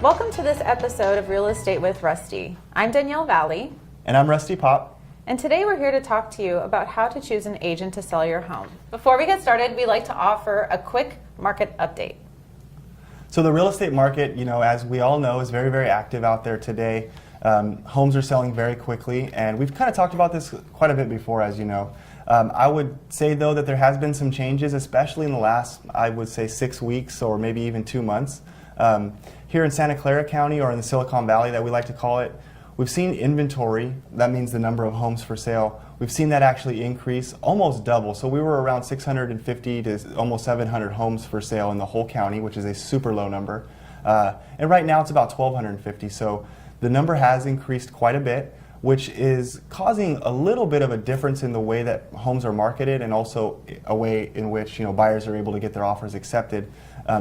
Welcome to this episode of Real Estate with Rusty. I'm Danielle Valley. And I'm Rusty Pop. And today we're here to talk to you about how to choose an agent to sell your home. Before we get started, we'd like to offer a quick market update. So the real estate market, as we all know, is very, very active out there today. Homes are selling very quickly, and we've kind of talked about this quite a bit before, as you know. I would say, though, that there has been some changes, especially in the last, I would say, 6 weeks or maybe even 2 months. Here in Santa Clara County, or in the Silicon Valley that we like to call it, we've seen inventory, that means the number of homes for sale, we've seen that actually increase, almost double. So we were around 650 to almost 700 homes for sale in the whole county, which is a super low number. And right now it's about 1,250. So the number has increased quite a bit, which is causing a little bit of a difference in the way that homes are marketed, and also a way in which buyers are able to get their offers accepted.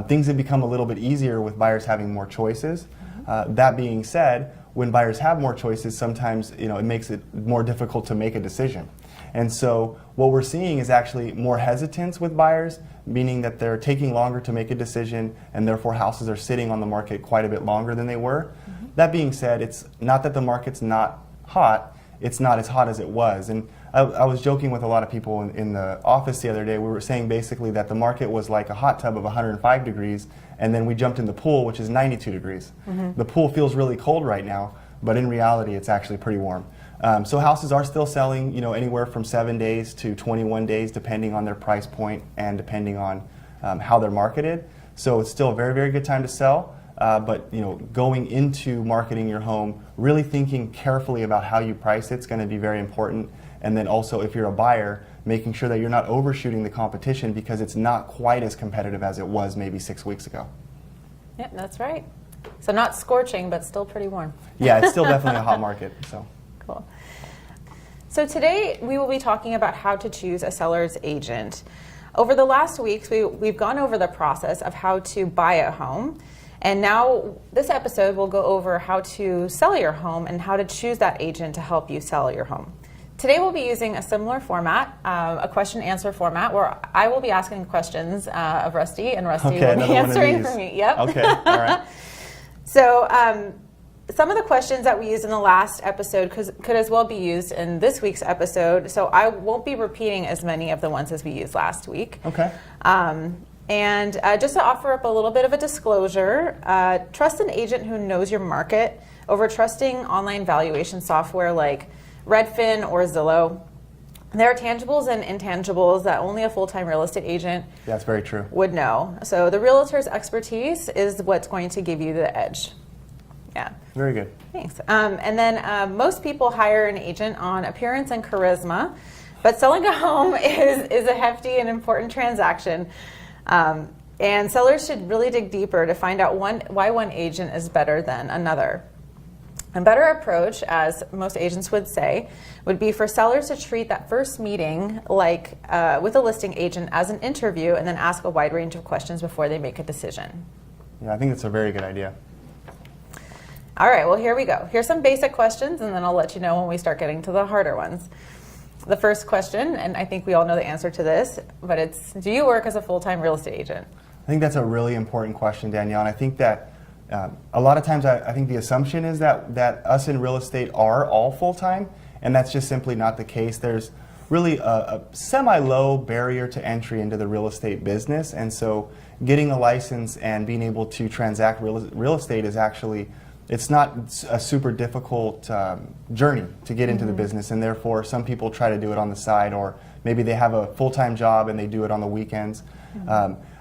Things have become a little bit easier with buyers having more choices. That being said, when buyers have more choices, sometimes it makes it more difficult to make a decision. And so what we're seeing is actually more hesitance with buyers, meaning that they're taking longer to make a decision, and therefore houses are sitting on the market quite a bit longer than they were. That being said, it's not that the market's not hot, it's not as hot as it was. And I was joking with a lot of people in the office the other day. We were saying basically that the market was like a hot tub of 105 degrees, and then we jumped in the pool, which is 92 degrees. The pool feels really cold right now, but in reality it's actually pretty warm. So houses are still selling anywhere from 7 days to 21 days, depending on their price point and depending on how they're marketed. So it's still a very, very good time to sell. But going into marketing your home, really thinking carefully about how you price it's going to be very important. And then also, if you're a buyer, making sure that you're not overshooting the competition, because it's not quite as competitive as it was maybe 6 weeks ago. Yep, that's right. So not scorching, but still pretty warm. Yeah, it's still definitely a hot market. So cool. So today we will be talking about how to choose a seller's agent. Over the last weeks, we've gone over the process of how to buy a home. And now this episode will go over how to sell your home and how to choose that agent to help you sell your home. Today we'll be using a similar format, a question-answer format, where I will be asking questions of Rusty, and Rusty will be answering for me. Yep. Okay, all right. So some of the questions that we used in the last episode could as well be used in this week's episode, so I won't be repeating as many of the ones as we used last week. Okay. And just to offer up a little bit of a disclosure, trust an agent who knows your market over trusting online valuation software like Redfin or Zillow. There are tangibles and intangibles that only a full-time real estate agent That's very true. would know. So the realtor's expertise is what's going to give you the edge. Yeah. Very good. Thanks. And then most people hire an agent on appearance and charisma, but selling a home is a hefty and important transaction. And sellers should really dig deeper to find out why one agent is better than another. A better approach, as most agents would say, would be for sellers to treat that first meeting like with a listing agent as an interview, and then ask a wide range of questions before they make a decision. Yeah, I think that's a very good idea. All right, well, here we go. Here's some basic questions, and then I'll let you know when we start getting to the harder ones. The first question, and I think we all know the answer to this, but it's, do you work as a full-time real estate agent? I think that's a really important question, Danielle, and I think that a lot of times I think the assumption is that us in real estate are all full-time, and that's just simply not the case. There's really a semi-low barrier to entry into the real estate business, and so getting a license and being able to transact real estate is actually, it's not a super difficult journey to get into the business, and therefore some people try to do it on the side, or maybe they have a full-time job and they do it on the weekends.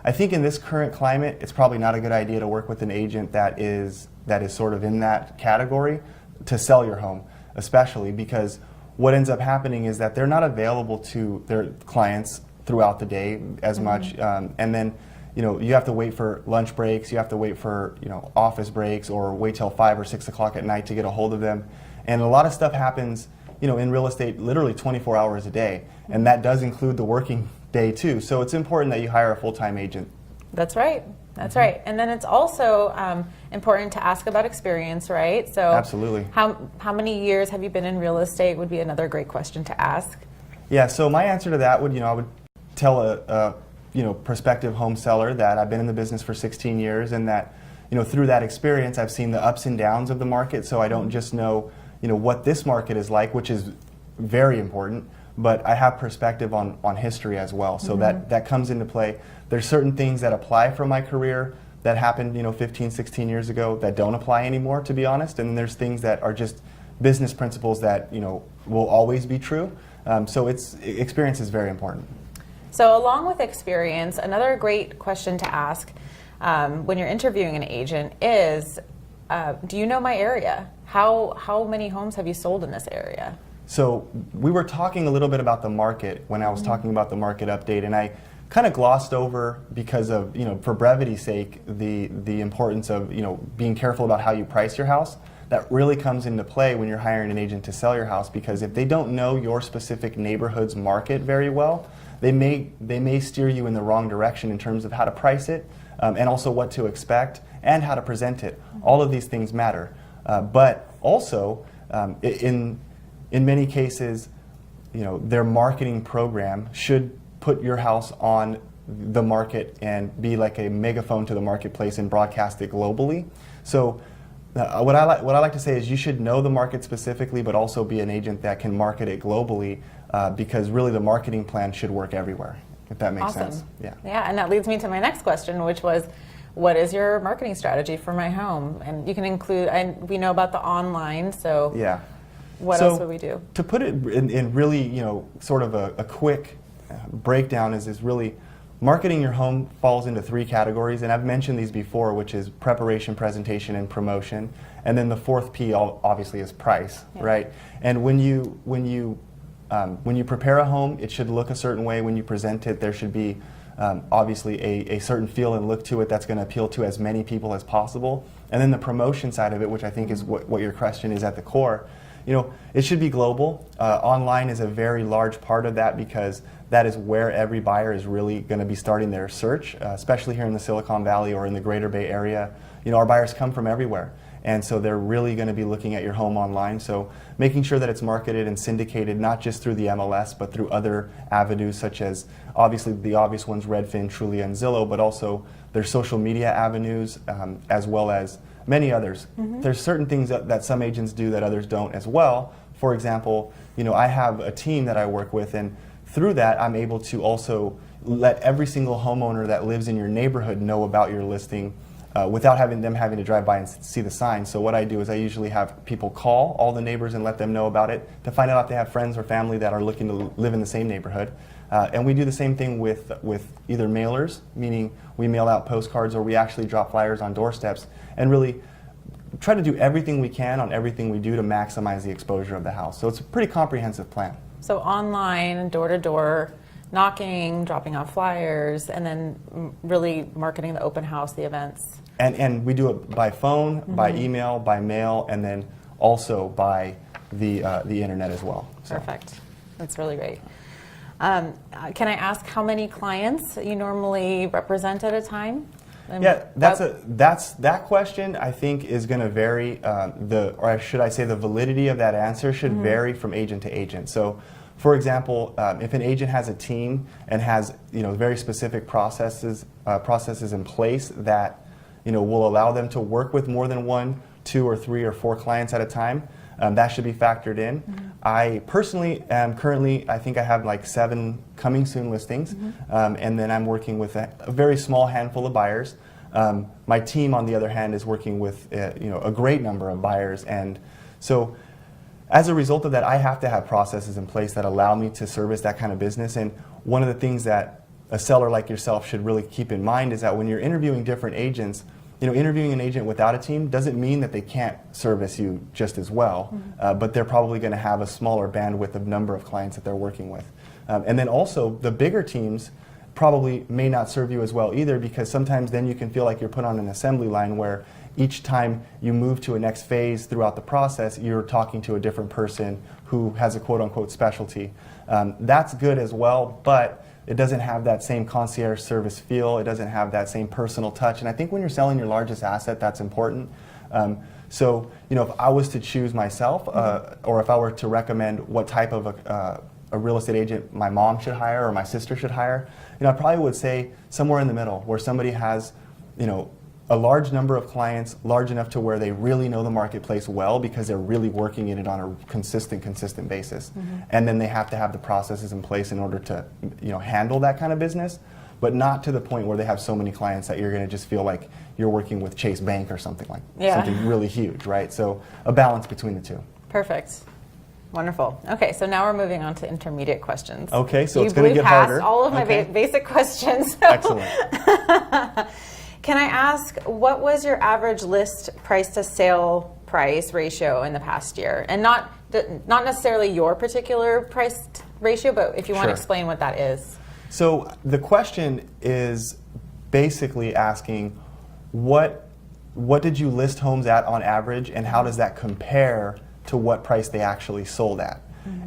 I think in this current climate, it's probably not a good idea to work with an agent that is sort of in that category to sell your home, especially because what ends up happening is that they're not available to their clients throughout the day as much, and then you have to wait for lunch breaks, you have to wait for office breaks, or wait till 5 or 6 o'clock at night to get a hold of them. And a lot of stuff happens in real estate literally 24 hours a day, and that does include the working day too. So it's important that you hire a full-time agent. That's right. That's right. And then it's also important to ask about experience, right? So absolutely. How many years have you been in real estate would be another great question to ask. Yeah, so my answer to that would, I would tell a prospective home seller that I've been in the business for 16 years, and that through that experience, I've seen the ups and downs of the market, so I don't just know, what this market is like, which is very important, but I have perspective on history as well. So that comes into play. There's certain things that apply from my career that happened, 15, 16 years ago that don't apply anymore, to be honest. And there's things that are just business principles that, will always be true. So experience is very important. So along with experience, another great question to ask when you're interviewing an agent is, do you know my area? How many homes have you sold in this area? So we were talking a little bit about the market when I was talking about the market update, and I kind of glossed over, because of, for brevity's sake, the importance of, being careful about how you price your house. That really comes into play when you're hiring an agent to sell your house, because if they don't know your specific neighborhood's market very well, they may steer you in the wrong direction in terms of how to price it, and also what to expect and how to present it. All of these things matter. But also, in many cases, their marketing program should put your house on the market and be like a megaphone to the marketplace and broadcast it globally. So what I like to say is you should know the market specifically, but also be an agent that can market it globally, because really the marketing plan should work everywhere, if that makes sense. Yeah, and that leads me to my next question, which was, what is your marketing strategy for my home? And you can include, and we know about the online, so yeah. What else would we do? To put it in really, sort of a quick breakdown is really, marketing your home falls into 3 categories, and I've mentioned these before, which is preparation, presentation, and promotion. And then the 4th P obviously is price, right? And when you prepare a home, it should look a certain way. When you present it, there should be obviously a certain feel and look to it that's going to appeal to as many people as possible. And then the promotion side of it, which I think is what your question is at the core, it should be global. Online is a very large part of that, because that is where every buyer is really going to be starting their search, especially here in the Silicon Valley or in the Greater Bay Area. Our buyers come from everywhere, and so they're really going to be looking at your home online. So making sure that it's marketed and syndicated, not just through the MLS, but through other avenues, such as obviously the obvious ones, Redfin, Trulia, and Zillow, but also their social media avenues, as well as many others. There's certain things that some agents do that others don't as well. For example, I have a team that I work with, and through that I'm able to also let every single homeowner that lives in your neighborhood know about your listing, without having to drive by and see the sign. So what I do is I usually have people call all the neighbors and let them know about it, to find out if they have friends or family that are looking to live in the same neighborhood. And we do the same thing with either mailers, meaning we mail out postcards, or we actually drop flyers on doorsteps, and really try to do everything we can on everything we do to maximize the exposure of the house. So it's a pretty comprehensive plan. So online, door-to-door, knocking, dropping off flyers, and then really marketing the open house, the events. And we do it by phone, by email, by mail, and then also by the internet as well. So. Perfect. That's really great. Can I ask how many clients you normally represent at a time? Yeah, that question I think is going to vary. Or should I say, the validity of that answer should vary from agent to agent. So, for example, if an agent has a team and has very specific processes in place that will allow them to work with more than 1, 2, or 3, or 4 clients at a time, that should be factored in. I personally am currently, I think I have like 7 coming soon listings, and then I'm working with a very small handful of buyers. My team, on the other hand, is working with a great number of buyers, and so as a result of that, I have to have processes in place that allow me to service that kind of business. And one of the things that a seller like yourself should really keep in mind is that when you're interviewing different agents, interviewing an agent without a team doesn't mean that they can't service you just as well, but they're probably going to have a smaller bandwidth of number of clients that they're working with. And then also, the bigger teams probably may not serve you as well either, because sometimes then you can feel like you're put on an assembly line where each time you move to a next phase throughout the process, you're talking to a different person who has a quote-unquote specialty. That's good as well, but it doesn't have that same concierge service feel. It doesn't have that same personal touch. And I think when you're selling your largest asset, that's important. So, if I was to choose myself, or if I were to recommend what type of a real estate agent my mom should hire or my sister should hire, I probably would say somewhere in the middle, where somebody has, a large number of clients, large enough to where they really know the marketplace well because they're really working in it on a consistent basis. And then they have to have the processes in place in order to, handle that kind of business, but not to the point where they have so many clients that you're going to just feel like you're working with Chase Bank or something something really huge, right? So a balance between the two. Perfect. Wonderful. Okay, so now we're moving on to intermediate questions. Okay, so you it's going to get past harder. all of my Okay. basic questions. So. Excellent. Can I ask, what was your average list price to sale price ratio in the past year? And not necessarily your particular price ratio, but if you want to Sure. explain what that is. So the question is basically asking what did you list homes at on average, and how does that compare to what price they actually sold at?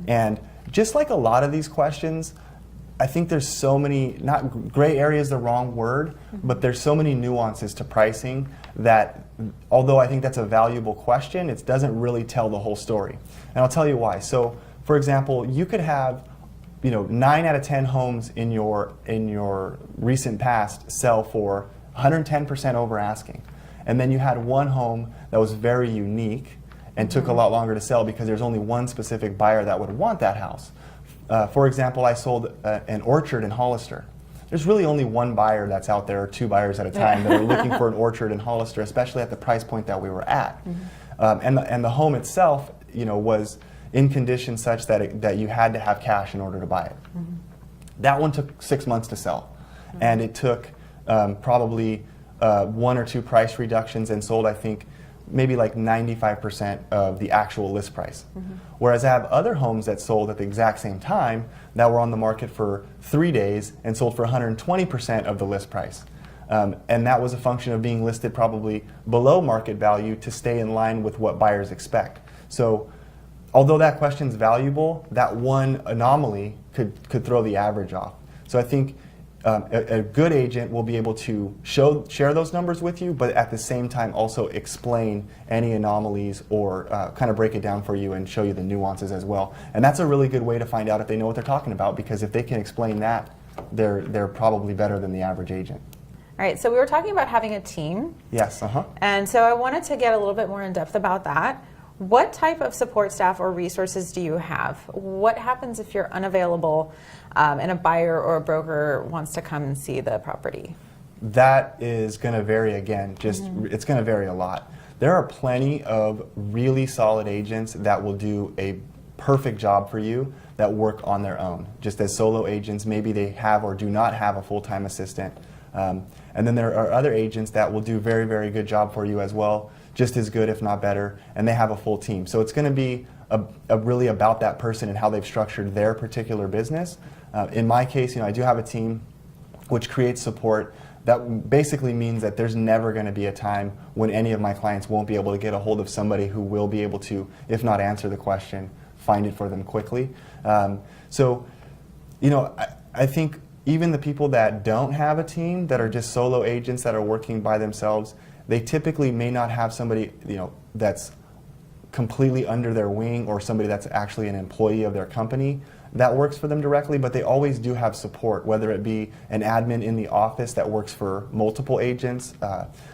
And just like a lot of these questions, I think there's so many, not gray area is the wrong word, but there's so many nuances to pricing that although I think that's a valuable question, it doesn't really tell the whole story. And I'll tell you why. So for example, you could have 9 out of 10 homes in your recent past sell for 110% over asking. And then you had one home that was very unique and took a lot longer to sell because there's only one specific buyer that would want that house. For example, I sold an orchard in Hollister. There's really only one buyer that's out there, or 2 buyers at a time, that are looking for an orchard in Hollister, especially at the price point that we were at. And the home itself, was in condition such that you had to have cash in order to buy it. That one took 6 months to sell, and it took probably 1 or 2 price reductions and sold, I think, maybe like 95% of the actual list price. Whereas I have other homes that sold at the exact same time that were on the market for 3 days and sold for 120% of the list price. And that was a function of being listed probably below market value to stay in line with what buyers expect. So although that question's valuable, that one anomaly could throw the average off. So I think a good agent will be able to share those numbers with you, but at the same time also explain any anomalies or kind of break it down for you and show you the nuances as well. And that's a really good way to find out if they know what they're talking about, because if they can explain that, they're probably better than the average agent. All right, so we were talking about having a team. Yes, And so I wanted to get a little bit more in depth about that. What type of support staff or resources do you have? What happens if you're unavailable and a buyer or a broker wants to come and see the property? That is going to vary again. It's going to vary a lot. There are plenty of really solid agents that will do a perfect job for you that work on their own, just as solo agents. Maybe they have or do not have a full-time assistant. And then there are other agents that will do a very, very good job for you as well, just as good if not better, and they have a full team. So it's going to be really about that person and how they've structured their particular business. In my case, I do have a team which creates support. That basically means that there's never going to be a time when any of my clients won't be able to get a hold of somebody who will be able to, if not answer the question, find it for them quickly. I think even the people that don't have a team, that are just solo agents that are working by themselves, they typically may not have somebody that's completely under their wing, or somebody that's actually an employee of their company that works for them directly, but they always do have support, whether it be an admin in the office that works for multiple agents.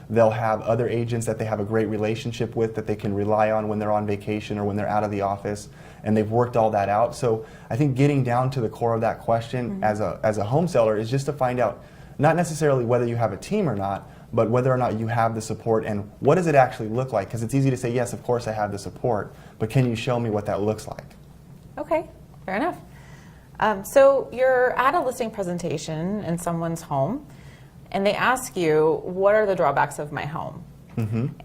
They'll have other agents that they have a great relationship with that they can rely on when they're on vacation or when they're out of the office, and they've worked all that out. So I think getting down to the core of that question as a home seller is just to find out not necessarily whether you have a team or not, but whether or not you have the support, and what does it actually look like? Because it's easy to say, yes, of course I have the support, but can you show me what that looks like? Okay, fair enough. So you're at a listing presentation in someone's home, and they ask you, what are the drawbacks of my home?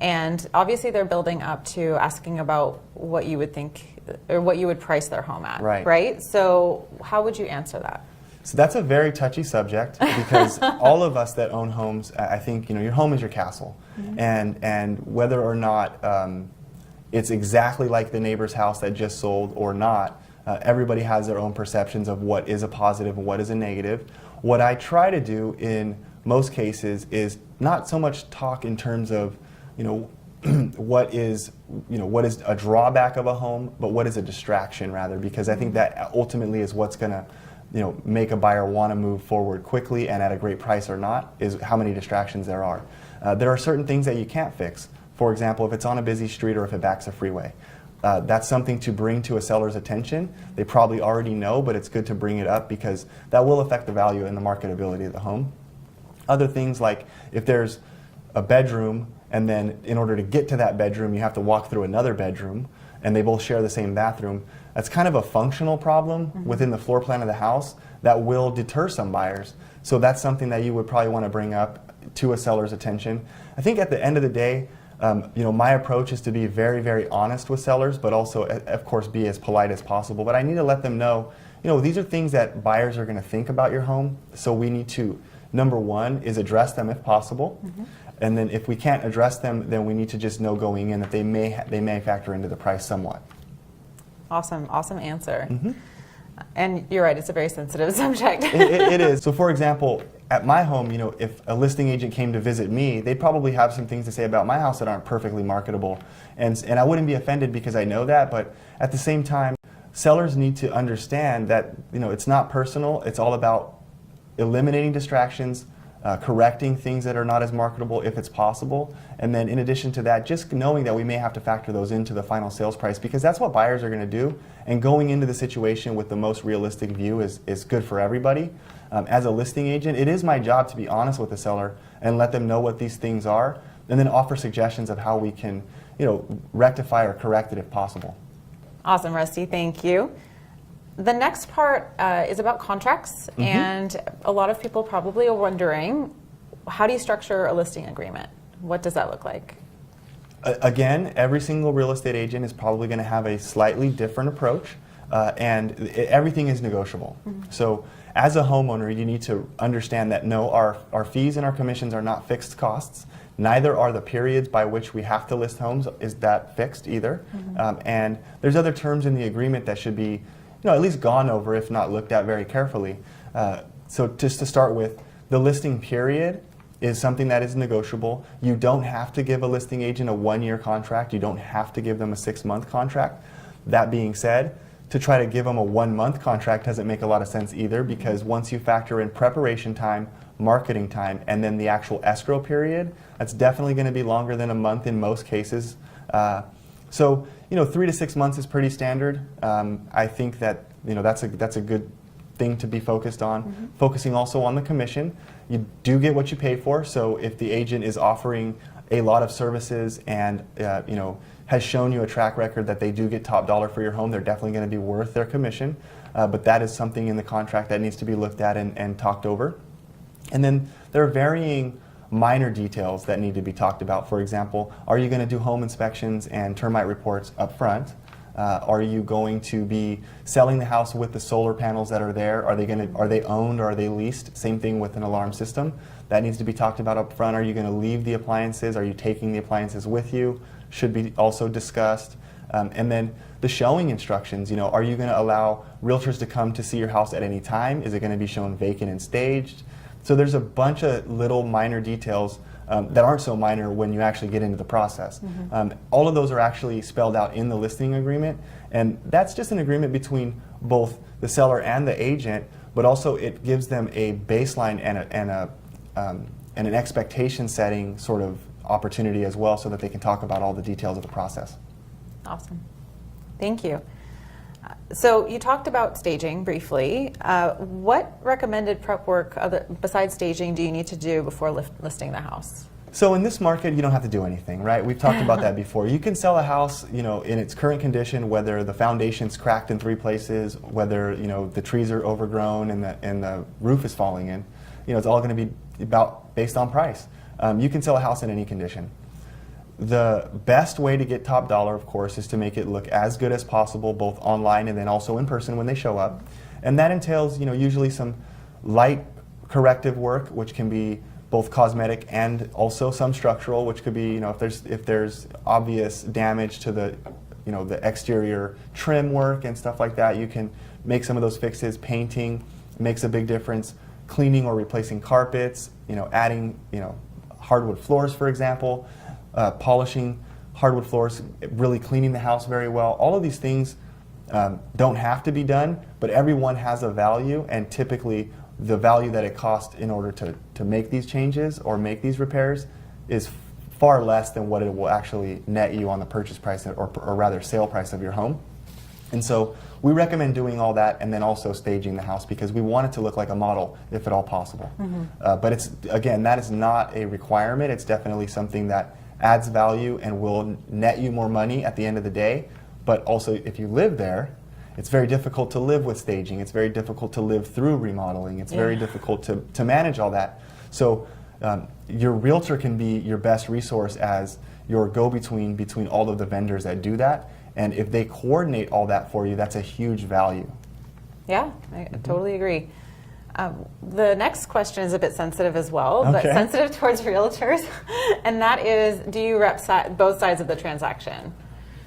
And obviously they're building up to asking about what you would think, or what you would price their home at, right? So how would you answer that? So that's a very touchy subject, because all of us that own homes, I think, your home is your castle. And whether or not it's exactly like the neighbor's house that just sold or not, everybody has their own perceptions of what is a positive and what is a negative. What I try to do in most cases is not so much talk in terms of, what is a drawback of a home, but what is a distraction rather, because I think that ultimately is what's going to make a buyer want to move forward quickly and at a great price or not is how many distractions there are. There are certain things that you can't fix. For example, if it's on a busy street or if it backs a freeway. That's something to bring to a seller's attention. They probably already know, but it's good to bring it up because that will affect the value and the marketability of the home. Other things like if there's a bedroom and then in order to get to that bedroom you have to walk through another bedroom and they both share the same bathroom, that's kind of a functional problem within the floor plan of the house that will deter some buyers. So that's something that you would probably want to bring up to a seller's attention. I think at the end of the day, my approach is to be very, very honest with sellers, but also, of course, be as polite as possible. But I need to let them know, these are things that buyers are going to think about your home. So we need to, number one, is address them if possible. And then if we can't address them, then we need to just know going in that they may factor into the price somewhat. Awesome answer. And you're right, it's a very sensitive subject. It is. So for example, at my home, if a listing agent came to visit me, they'd probably have some things to say about my house that aren't perfectly marketable. And I wouldn't be offended because I know that, but at the same time, sellers need to understand that it's not personal, it's all about eliminating distractions, correcting things that are not as marketable if it's possible, and then in addition to that, just knowing that we may have to factor those into the final sales price because that's what buyers are going to do, and going into the situation with the most realistic view is good for everybody. As a listing agent, it is my job to be honest with the seller and let them know what these things are, and then offer suggestions of how we can rectify or correct it if possible. Awesome, Rusty, thank you. The next part is about contracts, and a lot of people probably are wondering, how do you structure a listing agreement? What does that look like? Again, every single real estate agent is probably going to have a slightly different approach, and everything is negotiable. So as a homeowner, you need to understand that no, our fees and our commissions are not fixed costs. Neither are the periods by which we have to list homes is that fixed either. And there's other terms in the agreement that should be at least gone over, if not looked at very carefully. So just to start with, the listing period is something that is negotiable. You don't have to give a listing agent a 1-year contract. You don't have to give them a 6-month contract. That being said, to try to give them a 1-month contract doesn't make a lot of sense either, because once you factor in preparation time, marketing time, and then the actual escrow period, that's definitely going to be longer than a month in most cases. So 3 to 6 months is pretty standard. I think that that's a good thing to be focused on. Focusing also on the commission. You do get what you pay for. So if the agent is offering a lot of services and has shown you a track record that they do get top dollar for your home, they're definitely going to be worth their commission. But that is something in the contract that needs to be looked at and talked over. And then there are varying minor details that need to be talked about. For example, are you going to do home inspections and termite reports up front? Are you going to be selling the house with the solar panels that are there? Are they owned or are they leased? Same thing with an alarm system. That needs to be talked about up front. Are you going to leave the appliances? Are you taking the appliances with you? Should be also discussed. And then the showing instructions, are you going to allow realtors to come to see your house at any time? Is it going to be shown vacant and staged? So there's a bunch of little minor details that aren't so minor when you actually get into the process. All of those are actually spelled out in the listing agreement, and that's just an agreement between both the seller and the agent, but also it gives them a baseline and an expectation setting sort of opportunity as well, so that they can talk about all the details of the process. Awesome. Thank you. So you talked about staging briefly. What recommended prep work besides staging do you need to do before listing the house? So in this market, you don't have to do anything, right? We've talked about that before. You can sell a house, in its current condition, whether the foundation's cracked in 3 places, whether the trees are overgrown and the roof is falling in. It's all going to be based on price. You can sell a house in any condition. The best way to get top dollar, of course, is to make it look as good as possible, both online and then also in person when they show up. And that entails, usually some light corrective work, which can be both cosmetic and also some structural, which could be, if there's obvious damage to the exterior trim work and stuff like that, you can make some of those fixes. Painting makes a big difference. Cleaning or replacing carpets, adding, hardwood floors, for example. Polishing hardwood floors, really cleaning the house very well. All of these things don't have to be done, but everyone has a value, and typically the value that it costs in order to make these changes or make these repairs is far less than what it will actually net you on the purchase price or rather sale price of your home. And so we recommend doing all that and then also staging the house because we want it to look like a model if at all possible. But it's, again, that is not a requirement. It's definitely something that adds value and will net you more money at the end of the day. But also if you live there, it's very difficult to live with staging. It's very difficult to live through remodeling. It's very difficult to manage all that. So your realtor can be your best resource as your go-between between all of the vendors that do that. And if they coordinate all that for you, that's a huge value. Yeah, I totally agree. The next question is a bit sensitive as well, but sensitive towards realtors. And that is, do you rep both sides of the transaction?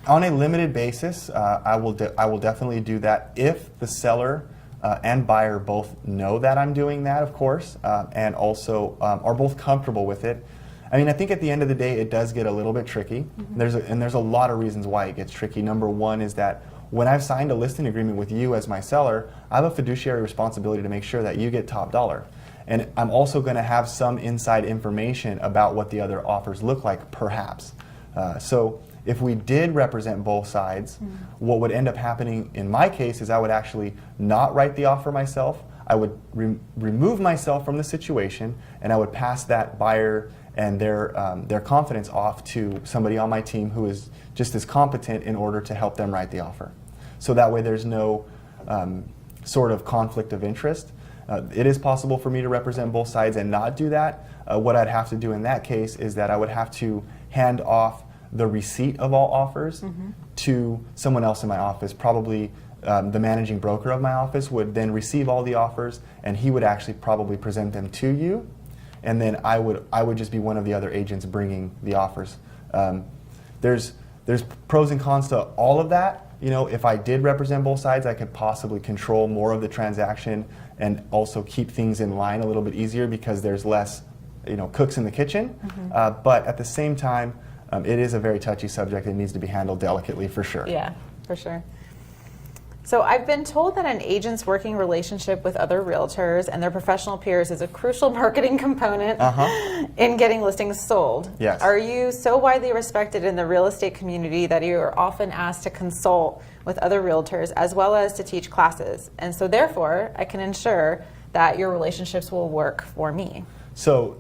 On a limited basis, I will definitely do that if the seller and buyer both know that I'm doing that, of course, and also are both comfortable with it. I mean, I think at the end of the day, it does get a little bit tricky. There's a lot of reasons why it gets tricky. Number one is that when I've signed a listing agreement with you as my seller, I have a fiduciary responsibility to make sure that you get top dollar. And I'm also going to have some inside information about what the other offers look like, perhaps. So if we did represent both sides, what would end up happening in my case is I would actually not write the offer myself. I would remove myself from the situation, and I would pass that buyer and their confidence off to somebody on my team who is just as competent in order to help them write the offer. So that way there's no sort of conflict of interest. It is possible for me to represent both sides and not do that. What I'd have to do in that case is that I would have to hand off the receipt of all offers to someone else in my office. Probably the managing broker of my office would then receive all the offers, and he would actually probably present them to you. And then I would just be one of the other agents bringing the offers. There's pros and cons to all of that. You know, if I did represent both sides, I could possibly control more of the transaction and also keep things in line a little bit easier because there's less, cooks in the kitchen. But at the same time, it is a very touchy subject. It needs to be handled delicately for sure. Yeah, for sure. So I've been told that an agent's working relationship with other realtors and their professional peers is a crucial marketing component in getting listings sold. Yes. Are you so widely respected in the real estate community that you are often asked to consult with other realtors as well as to teach classes? And so therefore, I can ensure that your relationships will work for me. So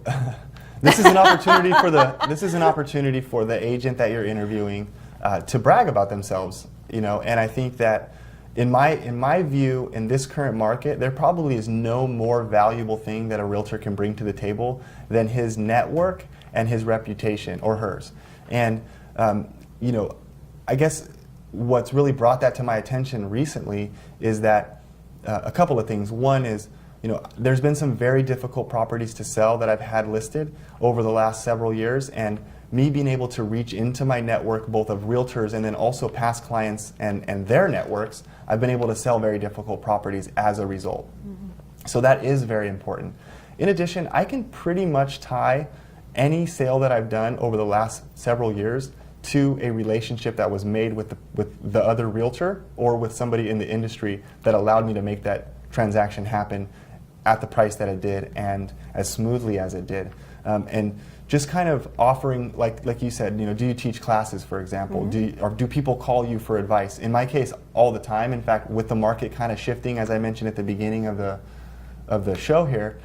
this is an opportunity for the agent that you're interviewing to brag about themselves, and I think that in my view, in this current market, there probably is no more valuable thing that a realtor can bring to the table than his network and his reputation, or hers. And I guess what's really brought that to my attention recently is that a couple of things. One is, there's been some very difficult properties to sell that I've had listed over the last several years, and me being able to reach into my network, both of realtors and then also past clients and their networks, I've been able to sell very difficult properties as a result. So that is very important. In addition, I can pretty much tie any sale that I've done over the last several years to a relationship that was made with the other realtor or with somebody in the industry that allowed me to make that transaction happen at the price that it did and as smoothly as it did. And just kind of offering, like you said, do you teach classes, for example? Do people call you for advice? In my case, all the time. In fact, with the market kind of shifting, as I mentioned at the beginning of the show here,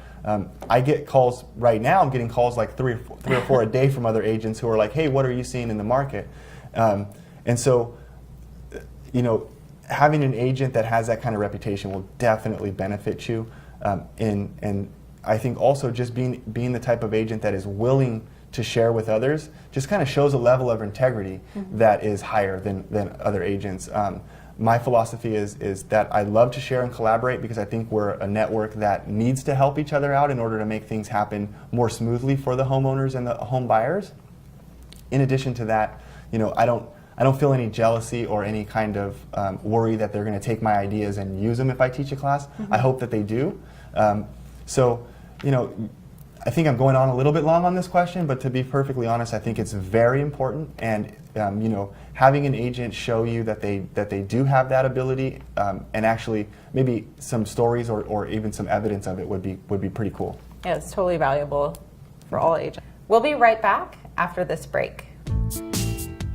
I get calls right now. I'm getting calls like three or four a day from other agents who are like, "Hey, what are you seeing in the market?" And so, having an agent that has that kind of reputation will definitely benefit you. And I think also just being the type of agent that is willing to share with others just kind of shows a level of integrity that is higher than other agents. My philosophy is that I love to share and collaborate because I think we're a network that needs to help each other out in order to make things happen more smoothly for the homeowners and the home buyers. In addition to that, I don't feel any jealousy or any kind of worry that they're going to take my ideas and use them if I teach a class. I hope that they do. So, I think I'm going on a little bit long on this question, but to be perfectly honest, I think it's very important. And having an agent show you that they do have that ability, and actually maybe some stories or even some evidence of it would be pretty cool. Yeah, it's totally valuable for all agents. We'll be right back after this break.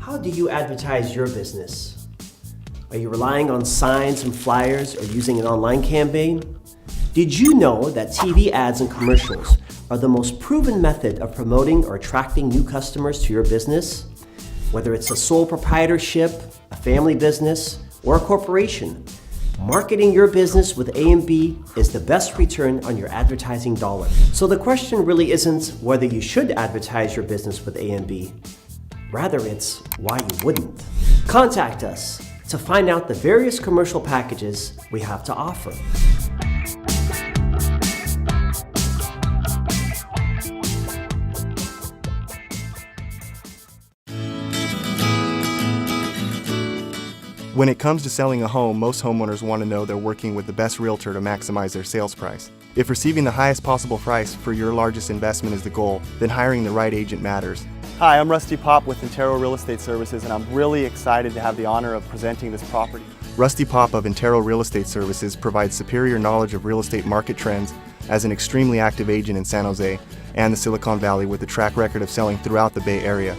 How do you advertise your business? Are you relying on signs and flyers or using an online campaign? Did you know that TV ads and commercials are the most proven method of promoting or attracting new customers to your business? Whether it's a sole proprietorship, a family business, or a corporation, marketing your business with A&B is the best return on your advertising dollar. So the question really isn't whether you should advertise your business with A&B. Rather, it's why you wouldn't. Contact us to find out the various commercial packages we have to offer. When it comes to selling a home, most homeowners want to know they're working with the best realtor to maximize their sales price. If receiving the highest possible price for your largest investment is the goal, then hiring the right agent matters. Hi, I'm Rusty Pop with Intero Real Estate Services, and I'm really excited to have the honor of presenting this property. Rusty Pop of Intero Real Estate Services provides superior knowledge of real estate market trends as an extremely active agent in San Jose and the Silicon Valley with a track record of selling throughout the Bay Area.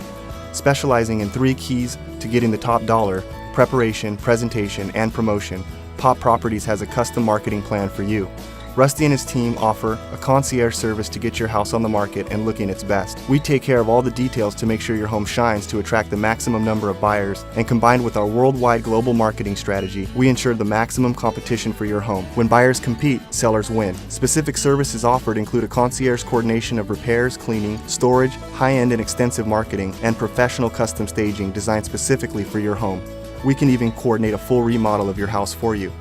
Specializing in 3 keys to getting the top dollar: preparation, presentation, and promotion, Pop Properties has a custom marketing plan for you. Rusty and his team offer a concierge service to get your house on the market and looking its best. We take care of all the details to make sure your home shines to attract the maximum number of buyers, and combined with our worldwide global marketing strategy, we ensure the maximum competition for your home. When buyers compete, sellers win. Specific services offered include a concierge coordination of repairs, cleaning, storage, high-end and extensive marketing, and professional custom staging designed specifically for your home. We can even coordinate a full remodel of your house for you.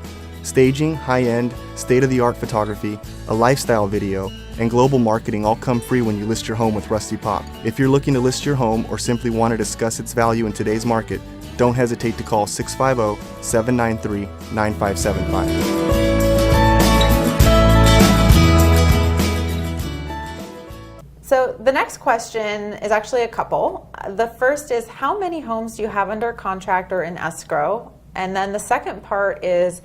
Staging, high-end, state-of-the-art photography, a lifestyle video, and global marketing all come free when you list your home with Rusty Pop. If you're looking to list your home or simply want to discuss its value in today's market, don't hesitate to call 650-793-9575. So the next question is actually a couple. The first is, how many homes do you have under contract or in escrow? And then the second part is,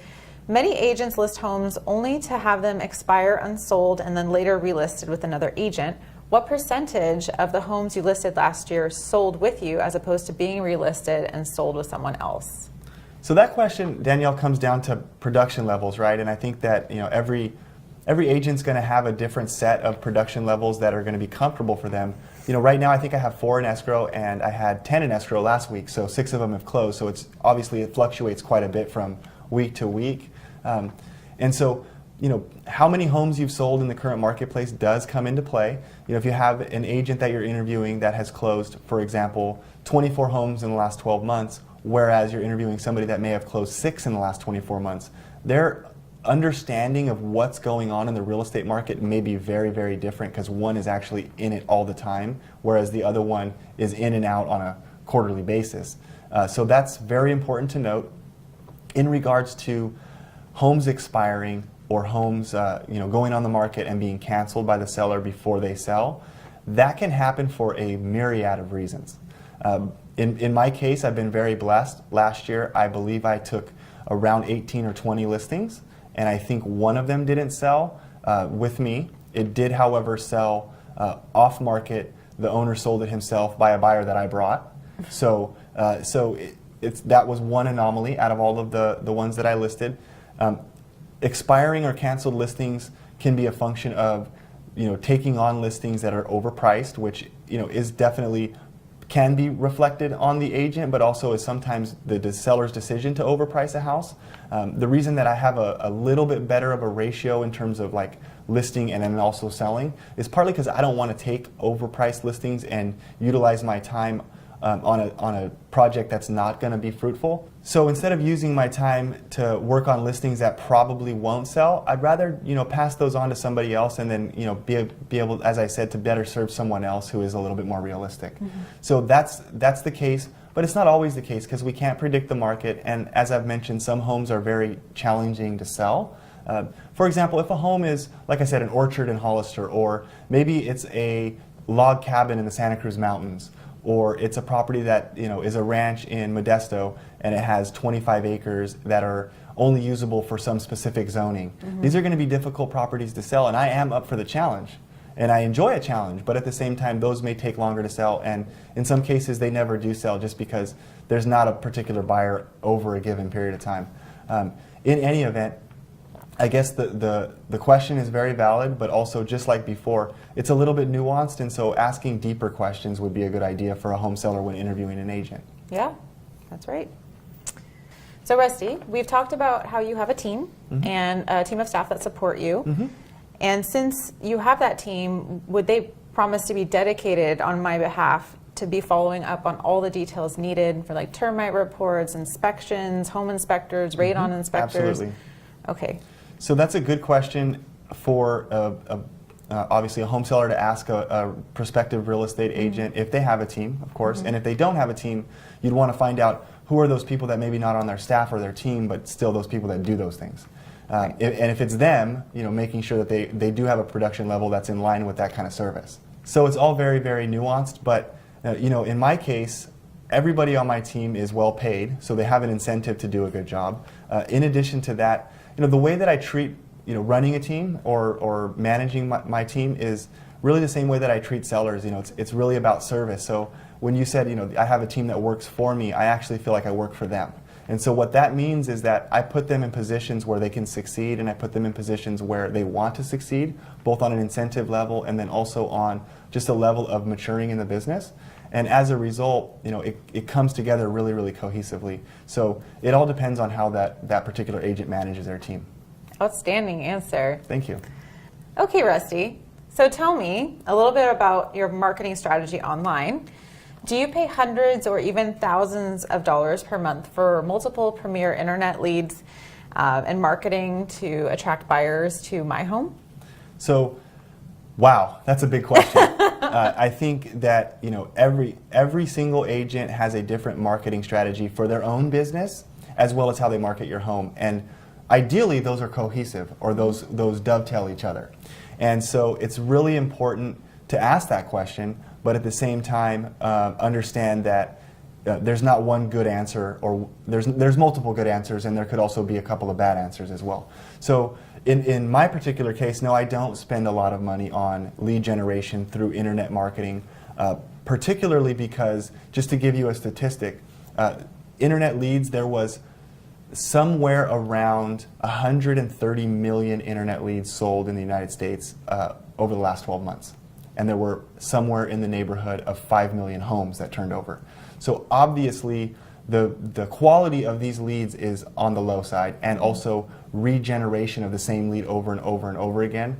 many agents list homes only to have them expire unsold and then later relisted with another agent. What percentage of the homes you listed last year sold with you as opposed to being relisted and sold with someone else? So that question, Danielle, comes down to production levels, right? And I think that every agent's going to have a different set of production levels that are going to be comfortable for them. Right now I think I have 4 in escrow, and I had 10 in escrow last week, so 6 of them have closed. So it's obviously it fluctuates quite a bit from week to week. And so, how many homes you've sold in the current marketplace does come into play. If you have an agent that you're interviewing that has closed, for example, 24 homes in the last 12 months, whereas you're interviewing somebody that may have closed 6 in the last 24 months, their understanding of what's going on in the real estate market may be very, very different, because one is actually in it all the time, whereas the other one is in and out on a quarterly basis. So that's very important to note. In regards to homes expiring or homes going on the market and being canceled by the seller before they sell, that can happen for a myriad of reasons. In my case, I've been very blessed. Last year, I believe I took around 18 or 20 listings, and I think one of them didn't sell with me. It did, however, sell off market. The owner sold it himself by a buyer that I brought. So that was one anomaly out of all of the ones that I listed. Expiring or canceled listings can be a function of taking on listings that are overpriced, which is definitely can be reflected on the agent, but also is sometimes the seller's decision to overprice a house. The reason that I have a little bit better of a ratio in terms of like listing and then also selling is partly because I don't want to take overpriced listings and utilize my time on a project that's not going to be fruitful. So instead of using my time to work on listings that probably won't sell, I'd rather pass those on to somebody else, and then be able, as I said, to better serve someone else who is a little bit more realistic. Mm-hmm. So that's the case, but it's not always the case because we can't predict the market. And as I've mentioned, some homes are very challenging to sell. For example, if a home is, like I said, an orchard in Hollister, or maybe it's a log cabin in the Santa Cruz Mountains, or it's a property that is a ranch in Modesto and it has 25 acres that are only usable for some specific zoning. These are going to be difficult properties to sell, and I am up for the challenge. And I enjoy a challenge, but at the same time, those may take longer to sell, and in some cases, they never do sell just because there's not a particular buyer over a given period of time. In any event, I guess the question is very valid, but also just like before, it's a little bit nuanced, and so asking deeper questions would be a good idea for a home seller when interviewing an agent. Yeah, that's right. So Rusty, we've talked about how you have a team and a team of staff that support you. And since you have that team, would they promise to be dedicated on my behalf to be following up on all the details needed for like termite reports, inspections, home inspectors, radon inspectors? Absolutely. Okay. So that's a good question for obviously a home seller to ask a prospective real estate agent if they have a team, of course. And if they don't have a team, you'd want to find out who are those people that maybe not on their staff or their team, but still those people that do those things. And if it's them, making sure that they do have a production level that's in line with that kind of service. So it's all very, very nuanced, but in my case, everybody on my team is well paid, so they have an incentive to do a good job. In addition to that, the way that I treat running a team or managing my team is really the same way that I treat sellers. It's really about service. So when you said I have a team that works for me, I actually feel like I work for them. And so what that means is that I put them in positions where they can succeed, and I put them in positions where they want to succeed, both on an incentive level and then also on just a level of maturing in the business. And as a result, it comes together really, really cohesively. So it all depends on how that particular agent manages their team. Outstanding answer. Thank you. Okay, Rusty. So tell me a little bit about your marketing strategy online. Do you pay hundreds or even thousands of dollars per month for multiple premier internet leads and marketing to attract buyers to my home? So, wow, that's a big question. I think that every single agent has a different marketing strategy for their own business as well as how they market your home. And ideally, those are cohesive, or those dovetail each other. And so it's really important to ask that question, but at the same time understand that there's not one good answer, or there's multiple good answers, and there could also be a couple of bad answers as well. So in my particular case, no, I don't spend a lot of money on lead generation through internet marketing, particularly because, just to give you a statistic, internet leads, there was somewhere around 130 million internet leads sold in the United States over the last 12 months. And there were somewhere in the neighborhood of 5 million homes that turned over. So obviously, the quality of these leads is on the low side, and also regeneration of the same lead over and over and over again.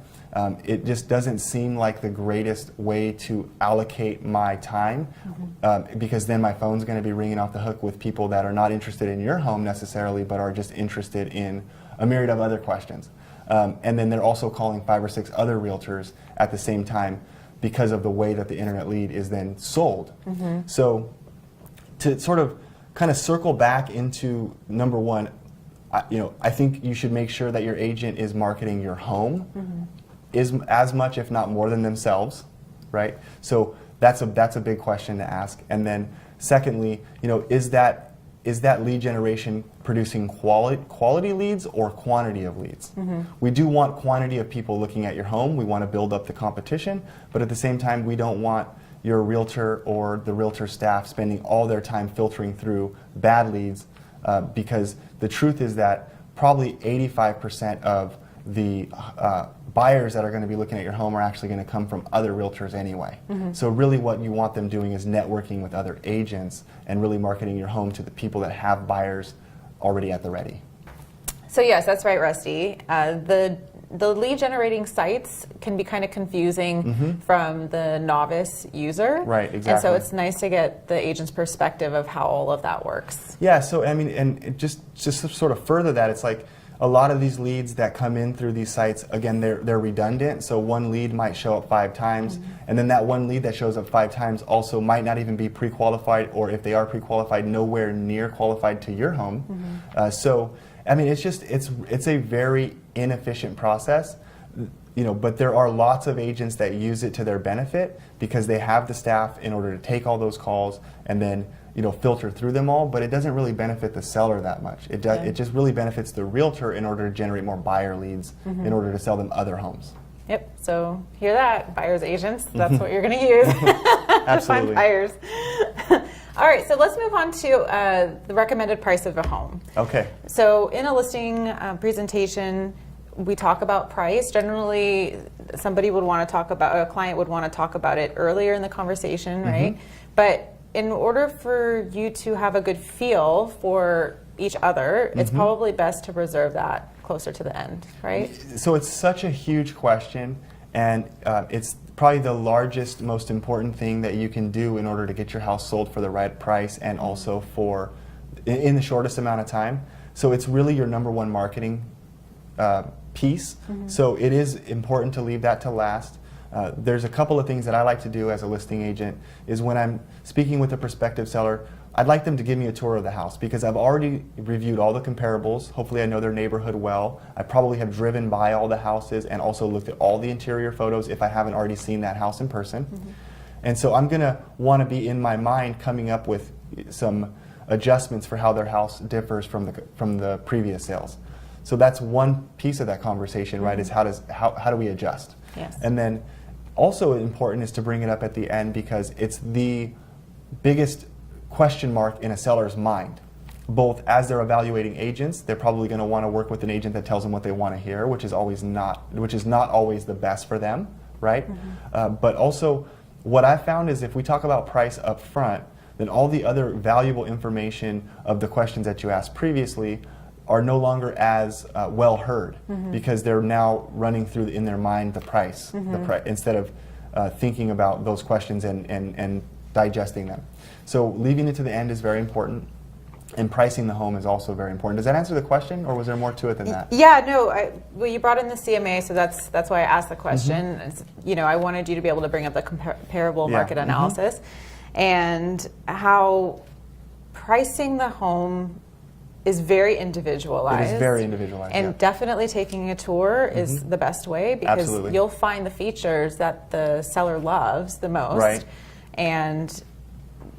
It just doesn't seem like the greatest way to allocate my time, because then my phone's going to be ringing off the hook with people that are not interested in your home necessarily, but are just interested in a myriad of other questions. And then they're also calling 5 or 6 other realtors at the same time because of the way that the internet lead is then sold. So to sort of kind of circle back into number one, I think you should make sure that your agent is marketing your home is as much, if not more, than themselves, right? So that's a big question to ask. And then secondly, is that lead generation producing quality leads or quantity of leads? We do want quantity of people looking at your home. We want to build up the competition, but at the same time, we don't want your realtor or the realtor staff spending all their time filtering through bad leads, because the truth is that probably 85% of the buyers that are going to be looking at your home are actually going to come from other realtors anyway. So really what you want them doing is networking with other agents and really marketing your home to the people that have buyers already at the ready. So yes, that's right, Rusty. The lead generating sites can be kind of confusing from the novice user. Right, exactly. And so it's nice to get the agent's perspective of how all of that works. Yeah, so I mean, and just to sort of further that, it's like a lot of these leads that come in through these sites, again, they're redundant. So one lead might show up 5 times, and then that one lead that shows up 5 times also might not even be pre-qualified, or if they are pre-qualified, nowhere near qualified to your home. I mean, it's a very inefficient process, but there are lots of agents that use it to their benefit because they have the staff in order to take all those calls and then filter through them all, but it doesn't really benefit the seller that much. It just really benefits the realtor in order to generate more buyer leads in order to sell them other homes. Yep, so hear that, buyer's agents, that's what you're going to use to find buyers. All right, so let's move on to the recommended price of a home. Okay. So in a listing presentation, we talk about price. Generally, somebody would want to talk about, a client would want to talk about it earlier in the conversation, right? But in order for you to have a good feel for each other, it's probably best to reserve that closer to the end, right? So it's such a huge question, and it's probably the largest, most important thing that you can do in order to get your house sold for the right price and also for in the shortest amount of time. So it's really your number one marketing piece. So it is important to leave that to last. There's a couple of things that I like to do as a listing agent is when I'm speaking with a prospective seller, I'd like them to give me a tour of the house because I've already reviewed all the comparables. Hopefully I know their neighborhood well. I probably have driven by all the houses and also looked at all the interior photos if I haven't already seen that house in person. And so I'm going to want to be in my mind coming up with some adjustments for how their house differs from the previous sales. So that's one piece of that conversation, right, is how do we adjust? Yes. And then also important is to bring it up at the end because it's the biggest question mark in a seller's mind. Both as they're evaluating agents, they're probably going to want to work with an agent that tells them what they want to hear, which is not always the best for them, right? But also, what I found is if we talk about price up front, then all the other valuable information of the questions that you asked previously are no longer as well heard because they're now running through in their mind the price, instead of thinking about those questions and digesting them. So leaving it to the end is very important, and pricing the home is also very important. Does that answer the question, or was there more to it than that? Yeah, no. Well, you brought in the CMA, so that's why I asked the question. I wanted you to be able to bring up the comparable market analysis and how pricing the home is very individualized. It is very individualized. And definitely taking a tour is the best way because you'll find the features that the seller loves the most. Right. And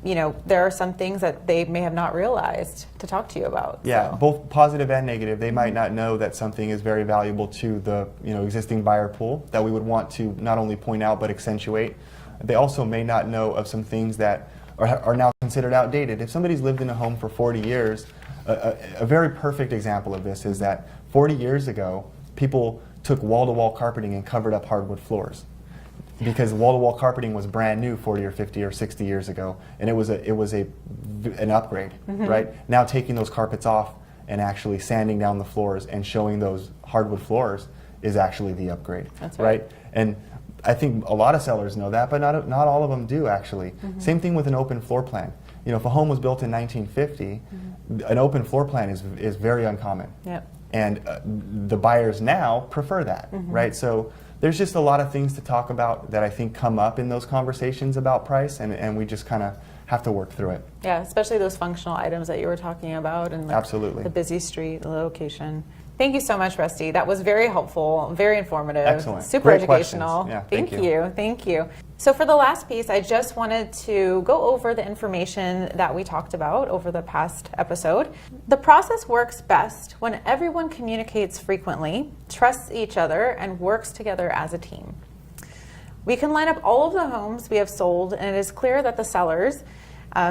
there are some things that they may have not realized to talk to you about. Yeah, so. Both positive and negative. They might not know that something is very valuable to the existing buyer pool that we would want to not only point out but accentuate. They also may not know of some things that are now considered outdated. If somebody's lived in a home for 40 years, a very perfect example of this is that 40 years ago, people took wall-to-wall carpeting and covered up hardwood floors because wall-to-wall carpeting was brand new 40 or 50 or 60 years ago, and it was an upgrade, right? Now taking those carpets off and actually sanding down the floors and showing those hardwood floors is actually the upgrade. That's right? And I think a lot of sellers know that, but not all of them do actually. Same thing with an open floor plan. If a home was built in 1950, an open floor plan is very uncommon. Yep. And the buyers now prefer that, right? So there's just a lot of things to talk about that I think come up in those conversations about price, and we just kind of have to work through it. Yeah, especially those functional items that you were talking about, and absolutely the busy street, the location. Thank you so much, Rusty. That was very helpful, very informative. Excellent. Super Great educational. Yeah, thank you. Thank you. So for the last piece, I just wanted to go over the information that we talked about over the past episode. The process works best when everyone communicates frequently, trusts each other, and works together as a team. We can line up all of the homes we have sold, and it is clear that the sellers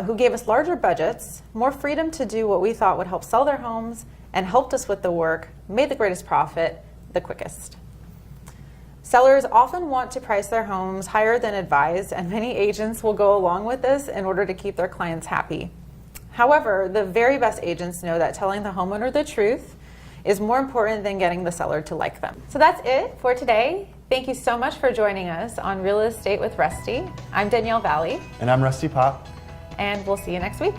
who gave us larger budgets, more freedom to do what we thought would help sell their homes, and helped us with the work, made the greatest profit the quickest. Sellers often want to price their homes higher than advised, and many agents will go along with this in order to keep their clients happy. However, the very best agents know that telling the homeowner the truth is more important than getting the seller to like them. So that's it for today. Thank you so much for joining us on Real Estate with Rusty. I'm Danielle Valley. And I'm Rusty Pop. And we'll see you next week.